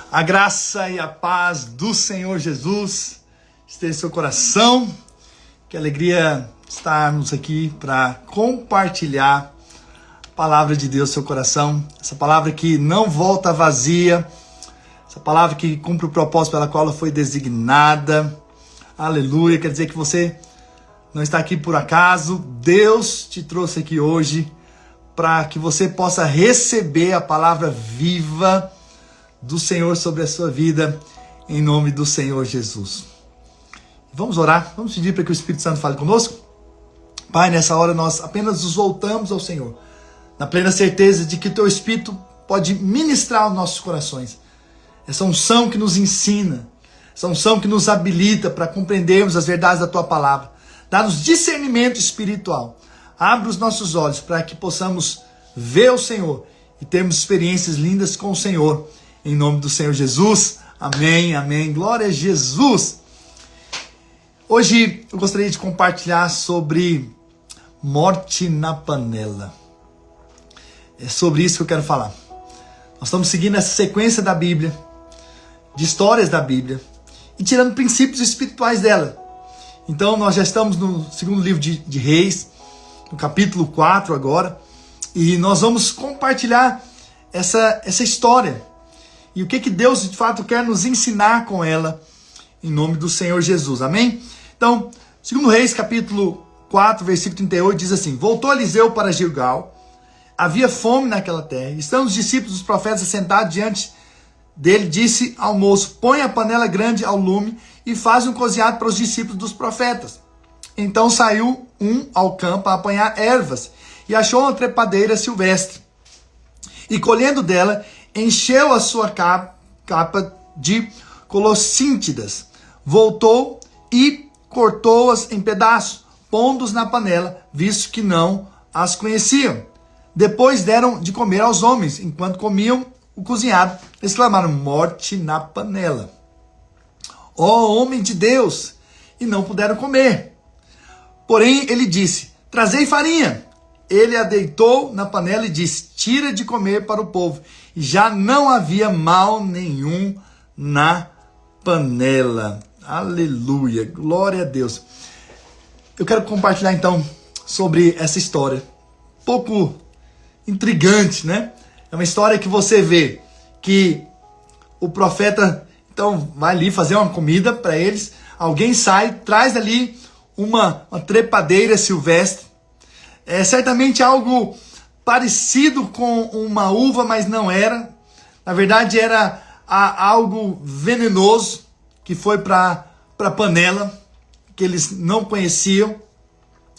A graça e a paz do Senhor Jesus esteja em seu coração. Que alegria estarmos aqui para compartilhar a palavra de Deus no seu coração. Essa palavra que não volta vazia. Essa palavra que cumpre o propósito pela qual ela foi designada. Aleluia. Quer dizer que você não está aqui por acaso. Deus te trouxe aqui hoje para que você possa receber a palavra viva do Senhor sobre a sua vida, em nome do Senhor Jesus. Vamos orar, vamos pedir para que o Espírito Santo fale conosco. Pai, nessa hora nós apenas nos voltamos ao Senhor, na plena certeza de que o Teu Espírito pode ministrar aos nossos corações. Essa unção que nos ensina, essa unção que nos habilita para compreendermos as verdades da Tua palavra. Dá-nos discernimento espiritual. Abre os nossos olhos para que possamos ver o Senhor e termos experiências lindas com o Senhor. Em nome do Senhor Jesus. Amém, amém. Glória a Jesus. Hoje eu gostaria de compartilhar sobre morte na panela. É sobre isso que eu quero falar. Nós estamos seguindo essa sequência da Bíblia, de histórias da Bíblia, e tirando princípios espirituais dela. Então nós já estamos no segundo livro de Reis, no capítulo 4 agora, e nós vamos compartilhar essa história. E o que Deus de fato quer nos ensinar com ela, em nome do Senhor Jesus, amém? Então, segundo Reis, capítulo 4, versículo 38, diz assim: Voltou Eliseu para Gilgal, havia fome naquela terra, estando os discípulos dos profetas assentados diante dele, disse ao moço: Põe a panela grande ao lume e faz um cozinhado para os discípulos dos profetas. Então saiu um ao campo a apanhar ervas, e achou uma trepadeira silvestre, e colhendo dela, encheu a sua capa de colossíntidas, voltou e cortou-as em pedaços, pondo-os na panela, visto que não as conheciam. Depois deram de comer aos homens, enquanto comiam o cozinhado, exclamaram: morte na panela. Ó homem de Deus! E não puderam comer. Porém ele disse: trazei farinha. Ele a deitou na panela e disse: tira de comer para o povo. E já não havia mal nenhum na panela. Aleluia, glória a Deus. Eu quero compartilhar então sobre essa história. Um pouco intrigante, né? É uma história que você vê que o profeta então vai ali fazer uma comida para eles. Alguém sai, traz ali uma trepadeira silvestre. É certamente algo parecido com uma uva, mas não era. Na verdade, era algo venenoso que foi para a panela, que eles não conheciam,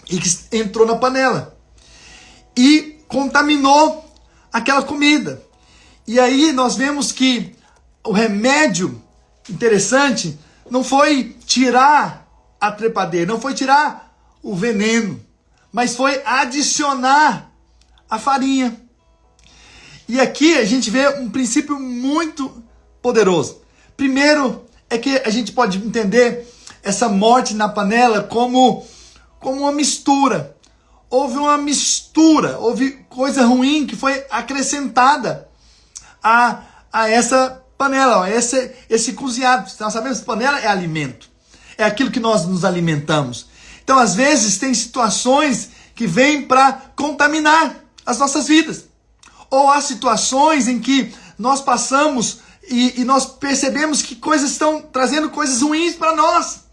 e que entrou na panela. E contaminou aquela comida. E aí nós vemos que o remédio interessante não foi tirar a trepadeira, não foi tirar o veneno, mas foi adicionar a farinha. E aqui a gente vê um princípio muito poderoso. Primeiro é que a gente pode entender essa morte na panela como uma mistura. Houve uma mistura, houve coisa ruim que foi acrescentada a essa panela, a esse cozinhado. Nós sabemos que panela é alimento. É aquilo que nós nos alimentamos. Então, às vezes, tem situações que vêm para contaminar as nossas vidas. Ou há situações em que nós passamos e nós percebemos que coisas estão trazendo coisas ruins para nós.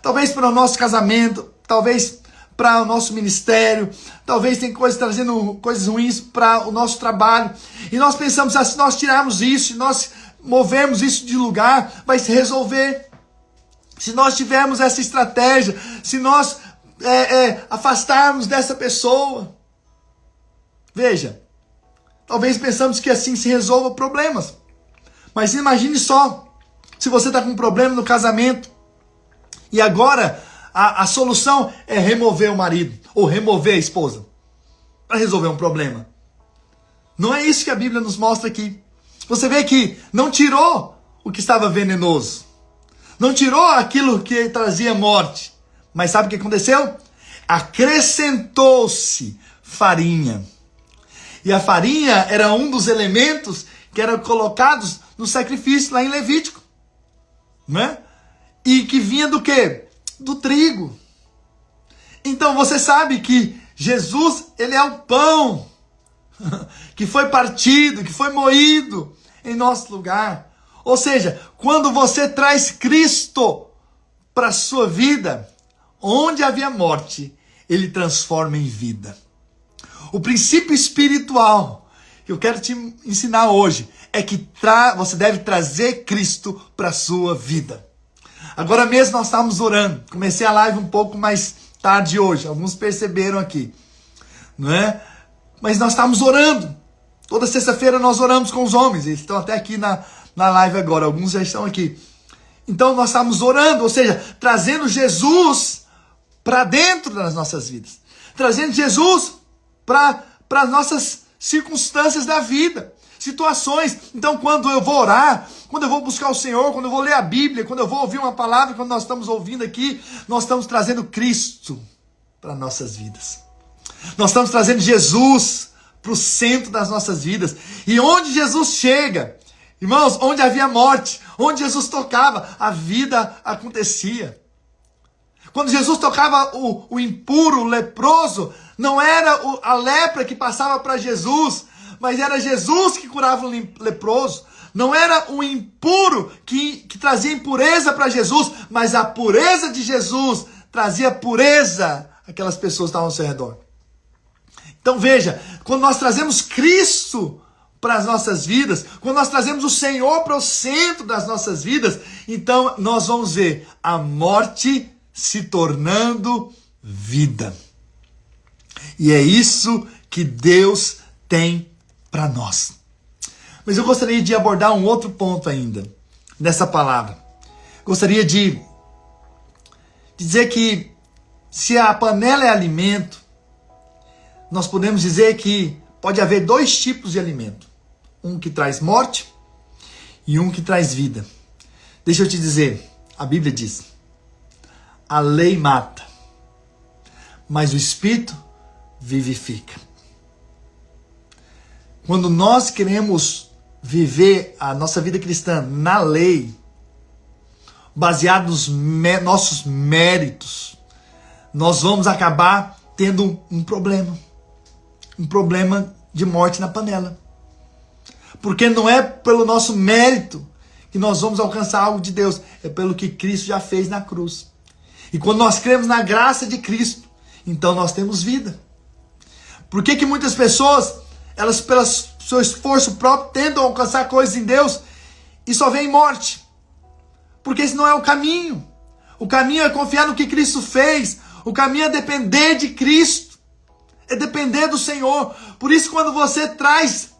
Talvez para o nosso casamento, talvez para o nosso ministério, talvez tem coisas trazendo coisas ruins para o nosso trabalho. E nós pensamos, se nós tirarmos isso, se nós movermos isso de lugar, vai se resolver. Se nós tivermos essa estratégia, se nós afastarmos dessa pessoa. Veja, talvez pensamos que assim se resolva problemas. Mas imagine só, se você está com um problema no casamento, e agora a solução é remover o marido, ou remover a esposa, para resolver um problema. Não é isso que a Bíblia nos mostra aqui. Você vê que não tirou o que estava venenoso. Não tirou aquilo que trazia morte. Mas sabe o que aconteceu? Acrescentou-se farinha. E a farinha era um dos elementos que eram colocados no sacrifício lá em Levítico, né? E que vinha do quê? Do trigo. Então você sabe que Jesus, ele é o pão que foi partido, que foi moído em nosso lugar. Ou seja, quando você traz Cristo para a sua vida, onde havia morte, ele transforma em vida. O princípio espiritual que eu quero te ensinar hoje é que você deve trazer Cristo para a sua vida. Agora mesmo nós estávamos orando. Comecei a live um pouco mais tarde hoje. Alguns perceberam aqui, não é? Mas nós estávamos orando. Toda sexta-feira nós oramos com os homens. Eles estão até aqui na live agora. Alguns já estão aqui. Então nós estávamos orando, ou seja, trazendo Jesus para dentro das nossas vidas. Trazendo Jesus para as nossas circunstâncias da vida. Situações. Então quando eu vou orar, quando eu vou buscar o Senhor, quando eu vou ler a Bíblia, quando eu vou ouvir uma palavra, quando nós estamos ouvindo aqui, nós estamos trazendo Cristo para nossas vidas. Nós estamos trazendo Jesus para o centro das nossas vidas. E onde Jesus chega, irmãos, onde havia morte, onde Jesus tocava, a vida acontecia. Quando Jesus tocava o impuro, o leproso, não era a lepra que passava para Jesus, mas era Jesus que curava o leproso. Não era o impuro que trazia impureza para Jesus, mas a pureza de Jesus trazia pureza àquelas pessoas que estavam ao seu redor. Então veja, quando nós trazemos Cristo para as nossas vidas, quando nós trazemos o Senhor para o centro das nossas vidas, então nós vamos ver a morte se tornando vida. E é isso que Deus tem para nós. Mas eu gostaria de abordar um outro ponto ainda nessa palavra. Gostaria de dizer que se a panela é alimento, nós podemos dizer que pode haver dois tipos de alimento. Um que traz morte e um que traz vida. Deixa eu te dizer, a Bíblia diz: a lei mata, mas o Espírito vivifica. Quando nós queremos viver a nossa vida cristã na lei, baseado nos nossos méritos, nós vamos acabar tendo um problema de morte na panela. Porque não é pelo nosso mérito que nós vamos alcançar algo de Deus, é pelo que Cristo já fez na cruz. E quando nós cremos na graça de Cristo, então nós temos vida. Por que muitas pessoas, elas pelo seu esforço próprio tentam alcançar coisas em Deus e só vem morte? Porque esse não é o caminho. O caminho é confiar no que Cristo fez. O caminho é depender de Cristo. É depender do Senhor. Por isso, quando você traz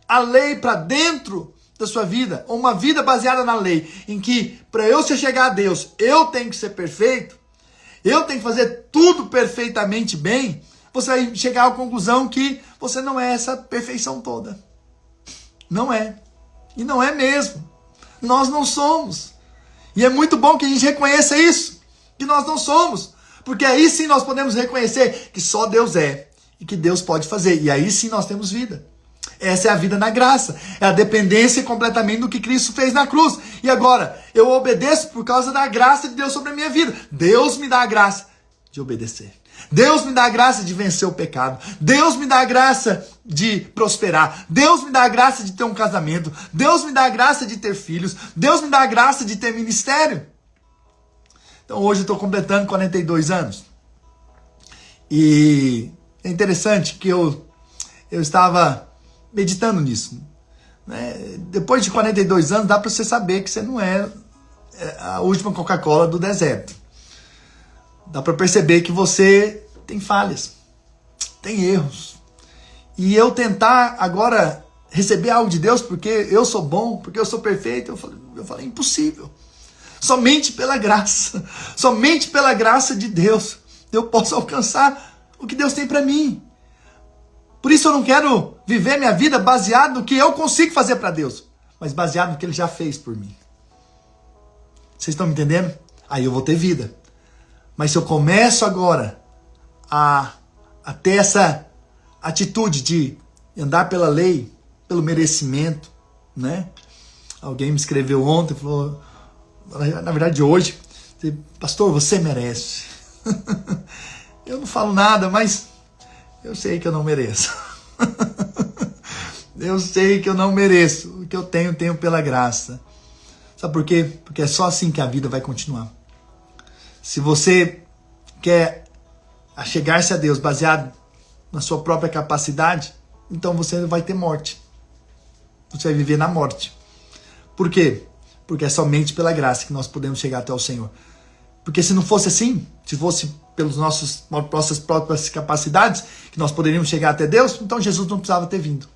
a lei para dentro da sua vida, ou uma vida baseada na lei, em que para eu chegar a Deus, eu tenho que ser perfeito, eu tenho que fazer tudo perfeitamente bem, você vai chegar à conclusão que você não é essa perfeição toda. Não é. E não é mesmo. Nós não somos. E é muito bom que a gente reconheça isso, que nós não somos. Porque aí sim nós podemos reconhecer que só Deus é e que Deus pode fazer. E aí sim nós temos vida. Essa é a vida na graça. É a dependência completamente do que Cristo fez na cruz. E agora, eu obedeço por causa da graça de Deus sobre a minha vida. Deus me dá a graça de obedecer. Deus me dá a graça de vencer o pecado. Deus me dá a graça de prosperar. Deus me dá a graça de ter um casamento. Deus me dá a graça de ter filhos. Deus me dá a graça de ter ministério. Então hoje eu estou completando 42 anos. E é interessante que eu estava meditando nisso. Né? Depois de 42 anos dá para você saber que você não é a última Coca-Cola do deserto. Dá para perceber que você tem falhas, tem erros. E eu tentar agora receber algo de Deus porque eu sou bom, porque eu sou perfeito, eu falei impossível. Somente pela graça de Deus, eu posso alcançar o que Deus tem para mim. Por isso eu não quero viver minha vida baseado no que eu consigo fazer para Deus, mas baseado no que Ele já fez por mim. Vocês estão me entendendo? Aí eu vou ter vida. Mas se eu começo agora a ter essa atitude de andar pela lei, pelo merecimento, né? Alguém me escreveu ontem, falou, na verdade hoje, pastor, você merece. Eu não falo nada, mas eu sei que eu não mereço. Eu sei que eu não mereço. O que eu tenho pela graça. Sabe por quê? Porque é só assim que a vida vai continuar. Se você quer achegar-se a Deus baseado na sua própria capacidade, então você vai ter morte. Você vai viver na morte. Por quê? Porque é somente pela graça que nós podemos chegar até o Senhor. Porque se não fosse assim, se fosse pelas nossas próprias capacidades que nós poderíamos chegar até Deus, então Jesus não precisava ter vindo.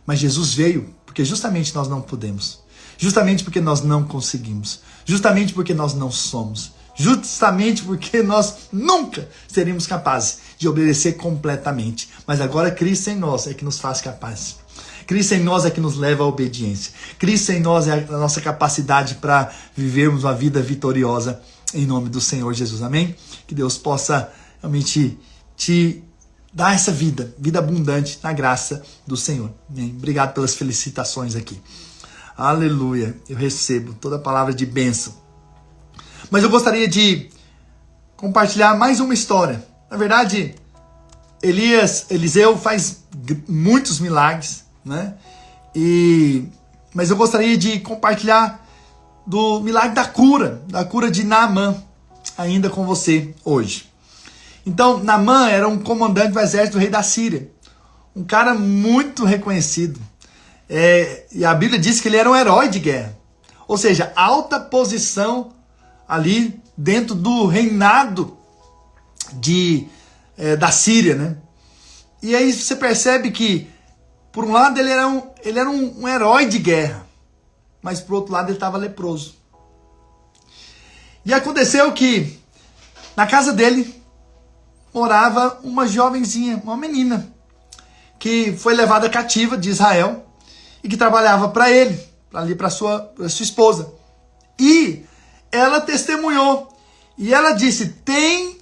Mas Jesus veio porque justamente nós não podemos. Justamente porque nós não conseguimos. Justamente porque nós não somos. Justamente porque nós nunca seríamos capazes de obedecer completamente. Mas agora Cristo em nós é que nos faz capazes. Cristo em nós é que nos leva à obediência. Cristo em nós é a nossa capacidade para vivermos uma vida vitoriosa em nome do Senhor Jesus. Amém? Que Deus possa realmente te dar essa vida abundante na graça do Senhor. Amém? Obrigado pelas felicitações aqui. Aleluia. Eu recebo toda a palavra de bênção. Mas eu gostaria de compartilhar mais uma história. Na verdade, Eliseu faz muitos milagres, né? Mas eu gostaria de compartilhar do milagre da cura de Naamã, ainda com você hoje. Então, Naamã era um comandante do exército do rei da Síria, um cara muito reconhecido. E a Bíblia diz que ele era um herói de guerra, ou seja, alta posição ali dentro do reinado da Síria, né? E aí você percebe que, por um lado, ele era um herói de guerra, mas por outro lado ele estava leproso. E aconteceu que na casa dele morava uma jovenzinha, uma menina, que foi levada cativa de Israel e que trabalhava para ele, para sua esposa. E ela testemunhou. E ela disse: tem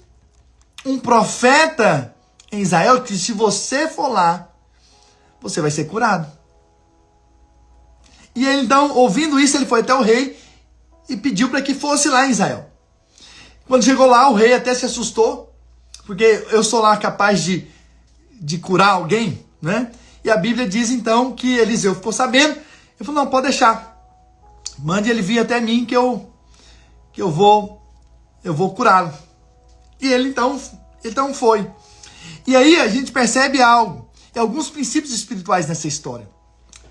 um profeta em Israel que, se você for lá, você vai ser curado. E ele, então, ouvindo isso, ele foi até o rei e pediu para que fosse lá em Israel. Quando chegou lá, o rei até se assustou, porque eu sou lá capaz de curar alguém, né? E a Bíblia diz então que Eliseu ficou sabendo. Ele falou: não, pode deixar. Mande ele vir até mim que eu vou curá-lo. E ele então foi. E aí a gente percebe algo, e alguns princípios espirituais nessa história.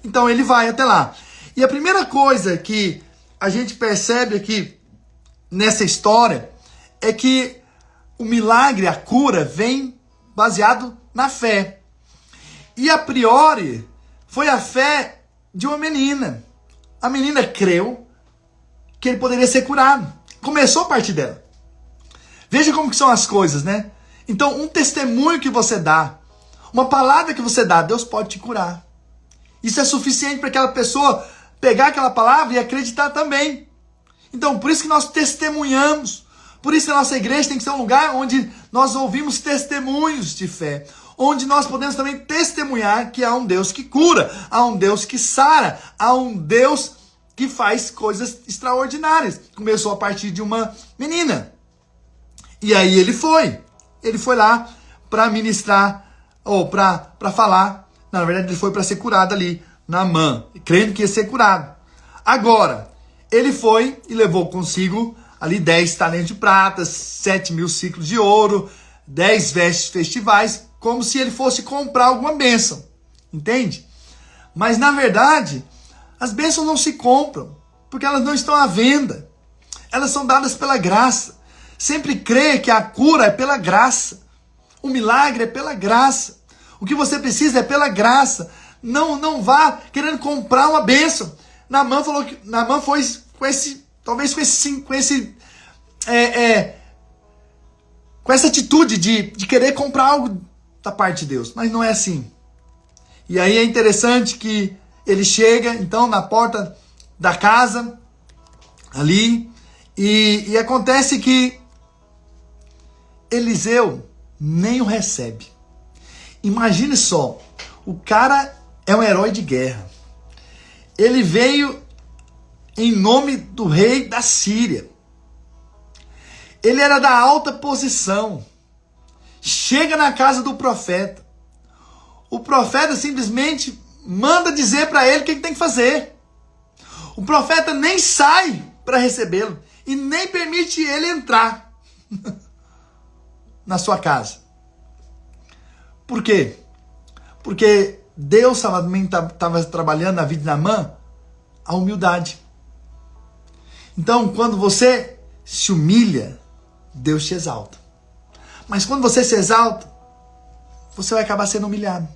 Então ele vai até lá. E a primeira coisa que a gente percebe aqui nessa história é que o milagre, a cura, vem baseado na fé. E a priori foi a fé de uma menina. A menina creu que ele poderia ser curado. Começou a partir dela. Veja como que são as coisas, né? Então, um testemunho que você dá, uma palavra que você dá, Deus pode te curar. Isso é suficiente para aquela pessoa pegar aquela palavra e acreditar também. Então, por isso que nós testemunhamos. Por isso que a nossa igreja tem que ser um lugar onde nós ouvimos testemunhos de fé. Onde nós podemos também testemunhar que há um Deus que cura, há um Deus que sara, há um Deus que faz coisas extraordinárias. Começou a partir de uma menina. E aí ele foi lá para ministrar, ou para falar. Na verdade, ele foi para ser curado ali, Naamã, crendo que ia ser curado. Agora, ele foi e levou consigo ali 10 talentos de prata, 7.000 ciclos de ouro, 10 vestes festivais, como se ele fosse comprar alguma bênção. Entende? Mas, na verdade, as bênçãos não se compram, porque elas não estão à venda. Elas são dadas pela graça. Sempre crê que a cura é pela graça. O milagre é pela graça. O que você precisa é pela graça. Não vá querendo comprar uma bênção. Naamã falou que Naamã foi com essa atitude de querer comprar algo da parte de Deus. Mas não é assim. E aí é interessante que ele chega, então, na porta da casa, ali, e acontece que Eliseu nem o recebe. Imagine só, o cara é um herói de guerra. Ele veio em nome do rei da Síria. Ele era da alta posição. Chega na casa do profeta. O profeta simplesmente manda dizer para ele o que ele tem que fazer. O profeta nem sai para recebê-lo e nem permite ele entrar na sua casa. Por quê? Porque Deus estava trabalhando na vida de Naamã a humildade. Então, quando você se humilha, Deus te exalta. Mas quando você se exalta, você vai acabar sendo humilhado.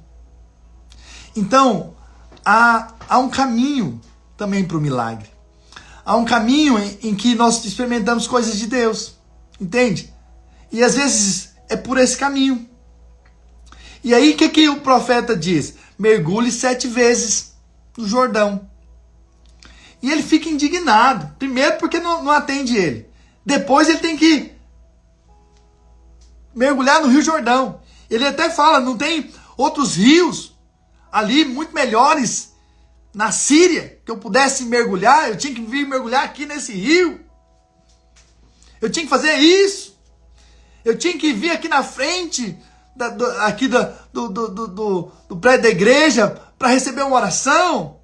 Então, há um caminho também para o milagre. Há um caminho em que nós experimentamos coisas de Deus. Entende? E às vezes é por esse caminho. E aí o que o profeta diz? Mergulhe 7 vezes no Jordão. E ele fica indignado. Primeiro porque não atende ele. Depois ele tem que mergulhar no Rio Jordão. Ele até fala, não tem outros rios ali muito melhores na Síria que eu pudesse mergulhar? Eu tinha que vir mergulhar aqui nesse rio. Eu tinha que fazer isso. Eu tinha que vir aqui na frente do prédio da igreja para receber uma oração.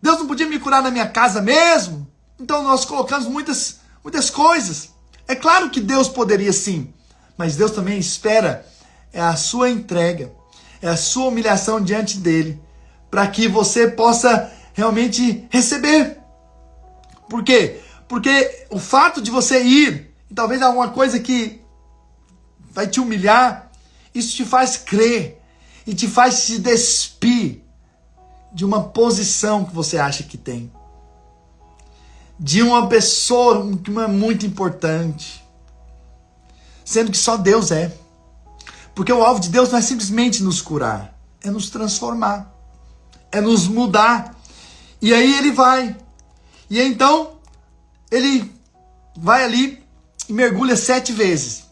Deus não podia me curar na minha casa mesmo? Então nós colocamos muitas coisas. É claro que Deus poderia sim, mas Deus também espera a sua entrega, é a sua humilhação diante dele, para que você possa realmente receber. Por quê? Porque o fato de você ir, e talvez alguma coisa que vai te humilhar, isso te faz crer e te faz se despir de uma posição que você acha que tem, de uma pessoa que não é muito importante, sendo que só Deus é. Porque o alvo de Deus não é simplesmente nos curar, é nos transformar, é nos mudar. E aí ele vai. E então ele vai ali e mergulha 7 vezes.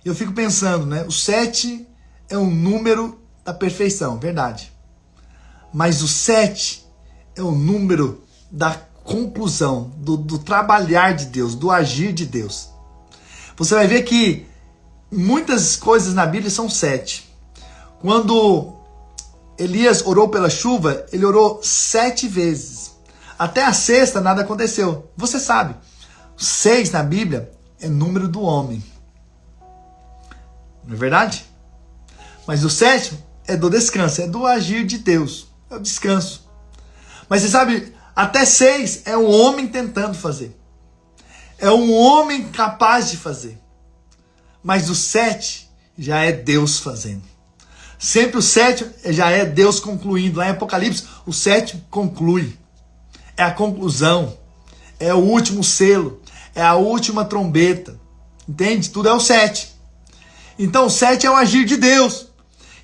Eu fico pensando, né? O 7 é um número da perfeição, verdade. Mas o 7 é o número da conclusão, do trabalhar de Deus, do agir de Deus. Você vai ver que muitas coisas na Bíblia são 7. Quando Elias orou pela chuva, ele orou 7 vezes. Até a 6ª nada aconteceu. Você sabe, 6 na Bíblia é número do homem. Não é verdade? Mas o 7º é do descanso, é do agir de Deus. É o descanso. Mas você sabe, até 6 é um homem tentando fazer. É um homem capaz de fazer. Mas o 7 já é Deus fazendo. Sempre o 7 já é Deus concluindo. Lá em Apocalipse, o 7 conclui. É a conclusão. É o último selo. É a última trombeta. Entende? Tudo é o 7. Então o 7 é o agir de Deus.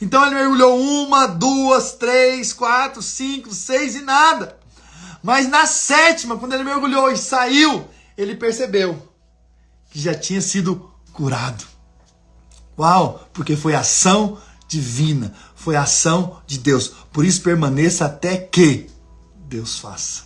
Então ele mergulhou 1, 2, 3, 4, 5, 6 e nada. Mas na 7ª, quando ele mergulhou e saiu, ele percebeu que já tinha sido curado. Uau! Porque foi ação divina, foi ação de Deus. Por isso permaneça até que Deus faça.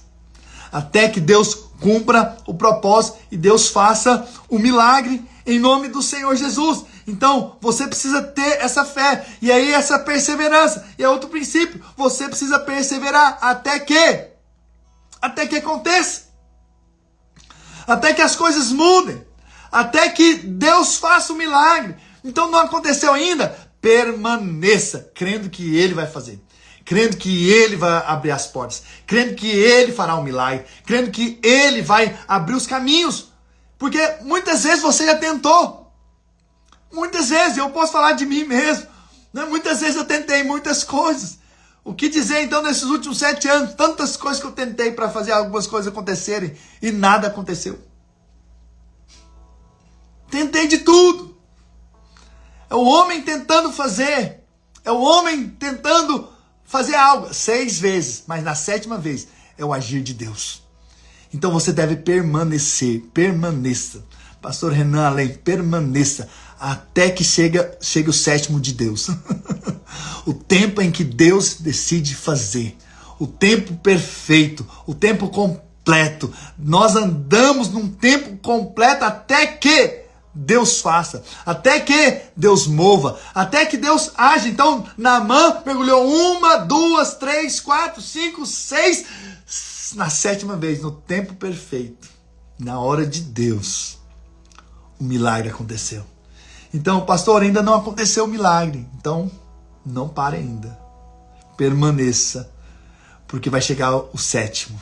Até que Deus cumpra o propósito e Deus faça o milagre em nome do Senhor Jesus. Então, você precisa ter essa fé. E aí, essa perseverança. E é outro princípio. Você precisa perseverar até que aconteça. Até que as coisas mudem. Até que Deus faça o milagre. Então, não aconteceu ainda? Permaneça, crendo que Ele vai fazer. Crendo que Ele vai abrir as portas. Crendo que Ele fará um milagre. Crendo que Ele vai abrir os caminhos. Porque muitas vezes você já tentou. Muitas vezes, eu posso falar de mim mesmo. Né? Muitas vezes eu tentei muitas coisas. O que dizer então nesses últimos 7 anos? Tantas coisas que eu tentei para fazer algumas coisas acontecerem e nada aconteceu. Tentei de tudo. É o homem tentando fazer. É o homem tentando fazer algo. 6 vezes, mas na 7ª vez é o agir de Deus. Então você deve permanecer. Permaneça. Pastor Renan Além, permaneça até que chegue o 7º de Deus. O tempo em que Deus decide fazer. o tempo perfeito, o tempo completo. Nós andamos num tempo completo até que Deus faça, até que Deus mova, até que Deus age. Então, Naamã mergulhou 1, 2, 3, 4, 5, 6, na 7ª vez, no tempo perfeito, na hora de Deus, o milagre aconteceu. Então, pastor, ainda não aconteceu o milagre. Então, não pare ainda. Permaneça, porque vai chegar o 7º.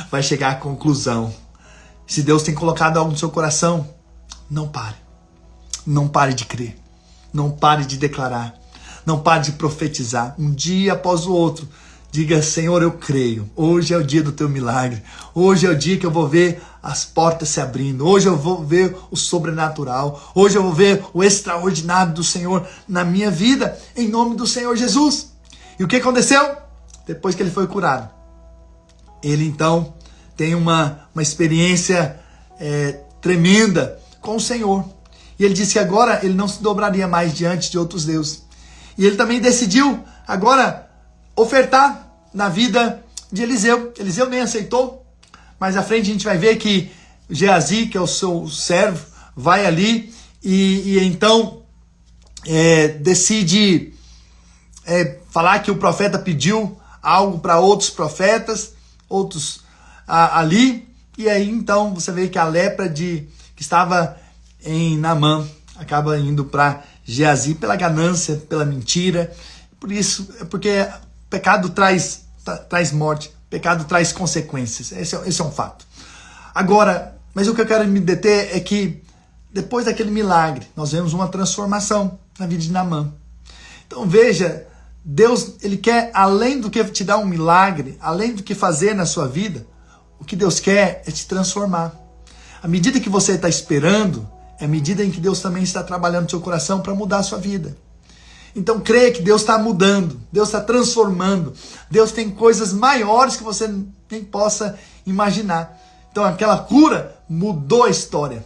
Vai chegar a conclusão. Se Deus tem colocado algo no seu coração, não pare. Não pare de crer. Não pare de declarar. Não pare de profetizar. Um dia após o outro, diga: Senhor, eu creio. Hoje é o dia do teu milagre. Hoje é o dia que eu vou ver as portas se abrindo. Hoje eu vou ver o sobrenatural. Hoje eu vou ver o extraordinário do Senhor na minha vida, em nome do Senhor Jesus. E o que aconteceu? Depois que ele foi curado, ele então tem uma experiência tremenda com o Senhor. E ele disse que agora ele não se dobraria mais diante de outros deuses. E ele também decidiu agora ofertar na vida de Eliseu. Eliseu nem aceitou, mas à frente a gente vai ver que Geazi, que é o seu servo, vai ali e então decide falar que o profeta pediu algo para outros profetas, outros ali, e aí então você vê que a lepra que estava em Naamã acaba indo para Geazi pela ganância, pela mentira. Por isso, porque pecado traz morte, pecado traz consequências. Esse é um fato. Agora, mas o que eu quero me deter é que depois daquele milagre, nós vemos uma transformação na vida de Naamã. Então veja, Deus, ele quer, além do que te dar um milagre, além do que fazer na sua vida, o que Deus quer é te transformar. À medida que você está esperando, é a medida em que Deus também está trabalhando no seu coração para mudar a sua vida. Então creia que Deus está mudando, Deus está transformando, Deus tem coisas maiores que você nem possa imaginar. Então aquela cura mudou a história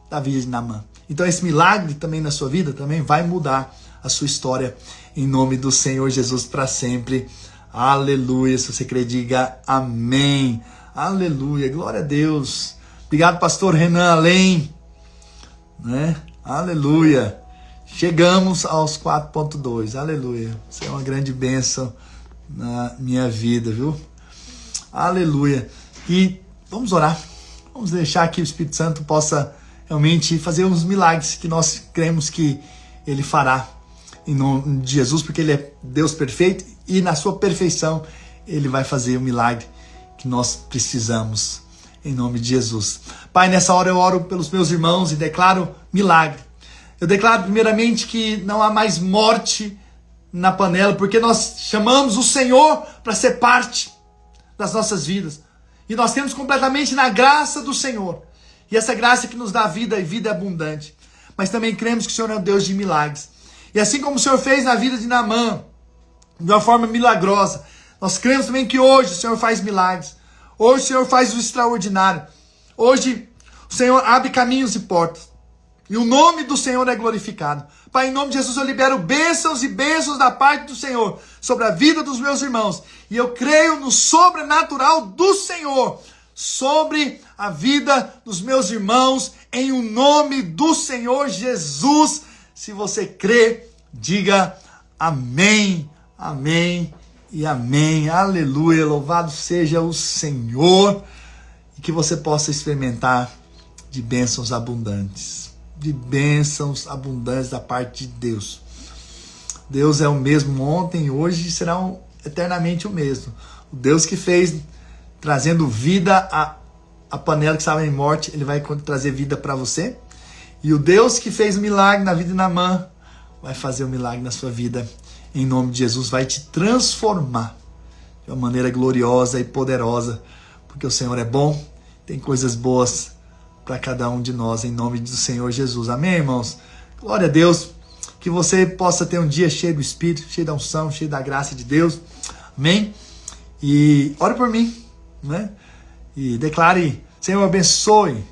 da vida de Naamã. Então esse milagre também na sua vida também vai mudar a sua história em nome do Senhor Jesus para sempre. Aleluia. Se você crer, diga amém. Aleluia. Glória a Deus. Obrigado, pastor Renan Além. Aleluia. Chegamos aos 4.2. Aleluia. Isso é uma grande bênção na minha vida, viu? Aleluia. E vamos orar. Vamos deixar que o Espírito Santo possa realmente fazer uns milagres que nós cremos que ele fará em nome de Jesus, porque ele é Deus perfeito e na sua perfeição ele vai fazer o milagre que nós precisamos em nome de Jesus. Pai, nessa hora eu oro pelos meus irmãos e declaro milagre. Eu declaro primeiramente que não há mais morte na panela, porque nós chamamos o Senhor para ser parte das nossas vidas. E nós temos completamente na graça do Senhor. E essa graça que nos dá vida e vida abundante. Mas também cremos que o Senhor é um Deus de milagres. E assim como o Senhor fez na vida de Naamã, de uma forma milagrosa, nós cremos também que hoje o Senhor faz milagres. Hoje o Senhor faz o extraordinário. Hoje o Senhor abre caminhos e portas. E o nome do Senhor é glorificado. Pai, em nome de Jesus eu libero bênçãos e bênçãos da parte do Senhor sobre a vida dos meus irmãos. E eu creio no sobrenatural do Senhor sobre a vida dos meus irmãos, em o nome do Senhor Jesus. Se você crê, diga amém, amém e amém. Aleluia, louvado seja o Senhor. E que você possa experimentar de bênçãos abundantes. De bênçãos abundantes da parte de Deus. Deus é o mesmo ontem, hoje e será eternamente o mesmo. O Deus que fez, trazendo vida à panela que estava em morte, ele vai trazer vida para você. E o Deus que fez o milagre na vida de Naamã vai fazer o milagre na sua vida. Em nome de Jesus, vai te transformar de uma maneira gloriosa e poderosa. Porque o Senhor é bom, tem coisas boas para cada um de nós, em nome do Senhor Jesus. Amém, irmãos? Glória a Deus. Que você possa ter um dia cheio do Espírito, cheio da unção, cheio da graça de Deus. Amém? E ore por mim, né? E declare, Senhor, abençoe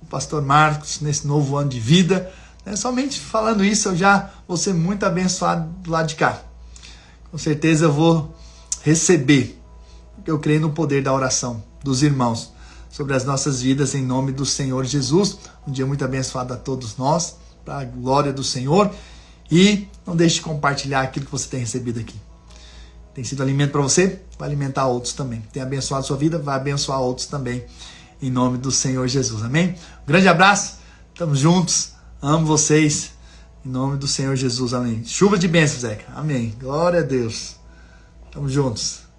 o pastor Marcos nesse novo ano de vida. Somente falando isso, eu já vou ser muito abençoado do lado de cá. Com certeza eu vou receber, porque eu creio no poder da oração dos irmãos sobre as nossas vidas, em nome do Senhor Jesus. Um dia muito abençoado a todos nós, para a glória do Senhor. E não deixe de compartilhar aquilo que você tem recebido aqui. Tem sido alimento para você, vai alimentar outros também. Tem abençoado a sua vida, vai abençoar outros também, em nome do Senhor Jesus. Amém? Um grande abraço, estamos juntos, amo vocês, em nome do Senhor Jesus. Amém. Chuva de bênçãos, Zeca. Amém. Glória a Deus. Estamos juntos.